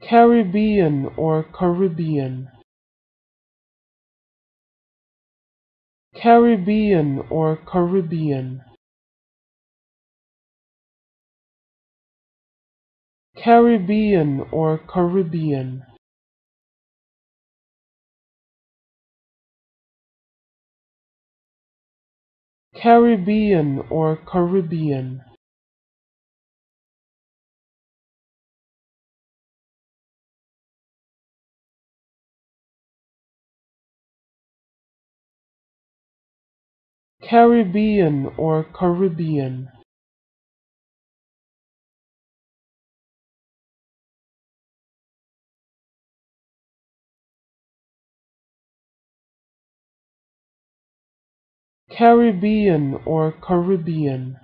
Caribbean or Caribbean. Caribbean or Caribbean. Caribbean or Caribbean. Caribbean or Caribbean. Caribbean or Caribbean. Caribbean or Caribbean.